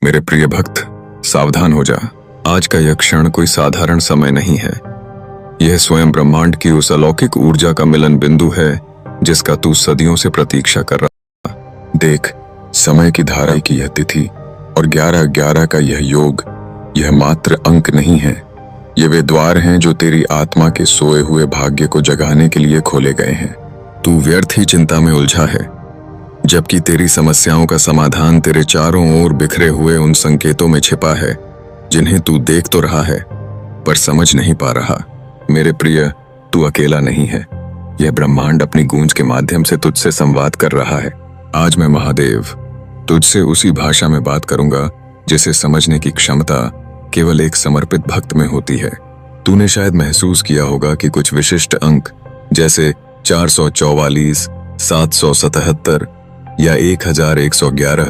मेरे प्रिय भक्त, सावधान हो जा। आज का यह क्षण कोई साधारण समय नहीं है। यह स्वयं ब्रह्मांड की उस अलौकिक ऊर्जा का मिलन बिंदु है जिसका तू सदियों से प्रतीक्षा कर रहा। देख, समय की धारा की यह तिथि और 11-11 का यह योग, यह मात्र अंक नहीं है। ये वे द्वार हैं जो तेरी आत्मा के सोए हुए भाग्य को जगाने के लिए खोले गए हैं। तू व्यर्थ ही चिंता में उलझा है, जबकि तेरी समस्याओं का समाधान तेरे चारों ओर बिखरे हुए उन संकेतों में छिपा है जिन्हें तू देख तो रहा है पर समझ नहीं पा रहा। मेरे प्रिय, तू अकेला नहीं है। यह ब्रह्मांड अपनी गूंज के माध्यम से तुझसे संवाद कर रहा है। आज मैं महादेव तुझसे उसी भाषा में बात करूंगा जिसे समझने की क्षमता केवल एक समर्पित भक्त में होती है। तूने शायद महसूस किया होगा कि कुछ विशिष्ट अंक जैसे 444, 777 या 1111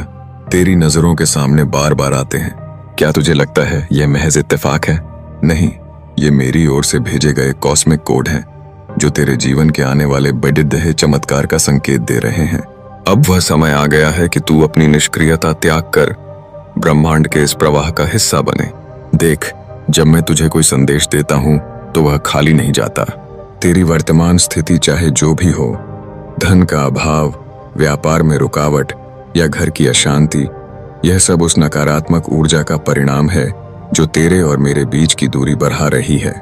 तेरी नजरों के सामने बार बार आते हैं। क्या तुझे लगता है यह महज इत्तेफाक है? नहीं, ये मेरी ओर से भेजे गए कॉस्मिक कोड हैं जो तेरे जीवन के आने वाले बड़े चमत्कार का संकेत दे रहे हैं। अब वह समय आ गया है कि तू अपनी निष्क्रियता त्याग कर ब्रह्मांड के इस प्रवाह का हिस्सा बने। देख, जब मैं तुझे कोई संदेश देता हूं तो वह खाली नहीं जाता। तेरी वर्तमान स्थिति चाहे जो भी हो, धन का अभाव, व्यापार में रुकावट या घर की अशांति, यह सब उस नकारात्मक ऊर्जा का परिणाम है जो तेरे और मेरे बीच की दूरी बढ़ा रही है।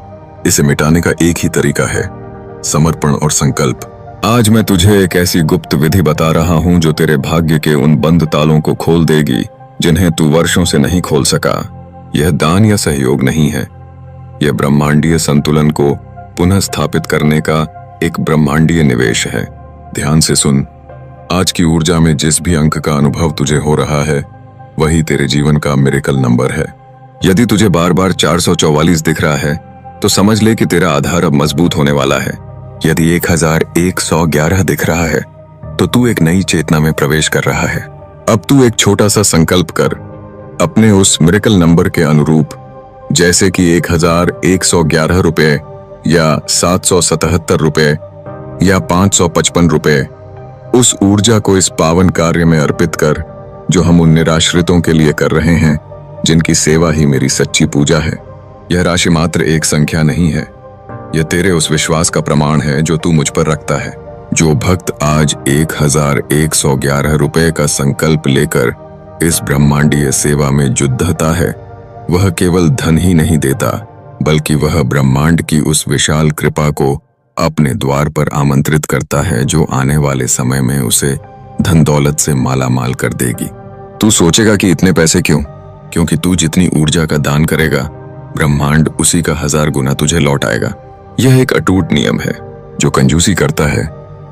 इसे मिटाने का एक ही तरीका है, समर्पण और संकल्प। आज मैं तुझे एक ऐसी गुप्त विधि बता रहा हूं जो तेरे भाग्य के उन बंद तालों को खोल देगी जिन्हें तू वर्षों से नहीं खोल सका। यह दान या सहयोग नहीं है, यह ब्रह्मांडीय संतुलन को पुनः स्थापित करने का एक ब्रह्मांडीय निवेश है। ध्यान से सुन, आज की ऊर्जा में जिस भी अंक का अनुभव तुझे हो रहा है वही तेरे जीवन का मिरेकल नंबर है। यदि तुझे बार बार 444 दिख रहा है तो समझ ले कि तेरा आधार अब मजबूत होने वाला है। यदि 1111 दिख रहा है तो तू एक नई चेतना में प्रवेश कर रहा है। अब तू एक छोटा सा संकल्प कर, अपने उस मिरेकल नंबर के अनुरूप, जैसे कि 1111 रुपए या 777 रुपए या 555 रुपए, उस ऊर्जा को इस पावन कार्य में अर्पित कर जो हम उन निराश्रितों के लिए कर रहे हैं जिनकी सेवा ही मेरी सच्ची पूजा है। यह राशि मात्र एक संख्या नहीं है, यह तेरे उस विश्वास का प्रमाण है जो तू मुझ पर रखता है। जो भक्त आज 1111 रुपए का संकल्प लेकर इस ब्रह्मांडीय सेवा में जुद्धता है, वह केवल धन ही नहीं देता बल्कि वह ब्रह्मांड की उस विशाल कृपा को अपने द्वार पर आमंत्रित करता है जो आने वाले समय में उसे धन दौलत से माला माल कर देगी। तू सोचेगा कि इतने पैसे क्यों? क्योंकि तू जितनी ऊर्जा का दान करेगा, ब्रह्मांड उसी का 1000 गुना तुझे लौट आएगा। यह एक अटूट नियम है। जो कंजूसी करता है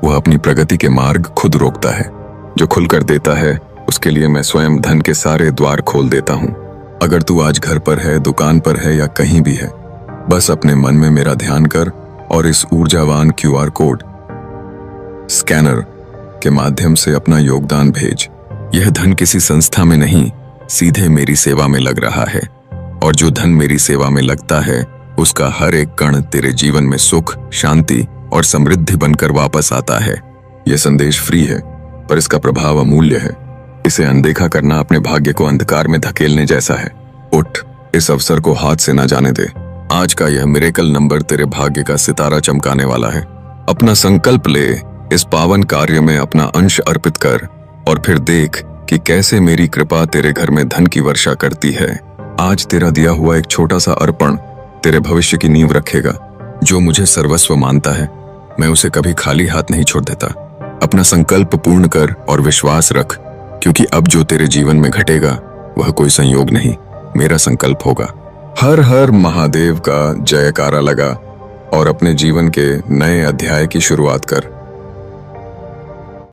वह अपनी प्रगति के मार्ग खुद रोकता है। जो खुलकर देता है उसके लिए मैं स्वयं धन के सारे द्वार खोल देता हूँ। अगर तू आज घर पर है, दुकान पर है या कहीं भी है, बस अपने मन में मेरा ध्यान कर और इस ऊर्जावान QR कोड स्कैनर के माध्यम से अपना योगदान भेज। यह धन किसी संस्था में नहीं, सीधे मेरी सेवा में लग रहा है, और जो धन मेरी सेवा में लगता है उसका हर एक कण तेरे जीवन में सुख, शांति और समृद्धि बनकर वापस आता है। यह संदेश फ्री है पर इसका प्रभाव अमूल्य है। इसे अनदेखा करना अपने भाग्य को अंधकार में धकेलने जैसा है। उठ, इस अवसर को हाथ से ना जाने दे। आज का यह मिरेकल नंबर तेरे भाग्य का सितारा चमकाने वाला है। अपना संकल्प ले, इस पावन कार्य में अपना अंश अर्पित कर और फिर देख कि कैसे मेरी कृपा तेरे घर में धन की वर्षा करती है। आज तेरा दिया हुआ एक छोटा सा अर्पण तेरे भविष्य की नींव रखेगा। जो मुझे सर्वस्व मानता है, मैं उसे कभी खाली हाथ नहीं छोड़ देता। अपना संकल्प पूर्ण कर और विश्वास रख, क्योंकि अब जो तेरे जीवन में घटेगा वह कोई संयोग नहीं, मेरा संकल्प होगा। हर हर महादेव का जयकारा लगा और अपने जीवन के नए अध्याय की शुरुआत कर।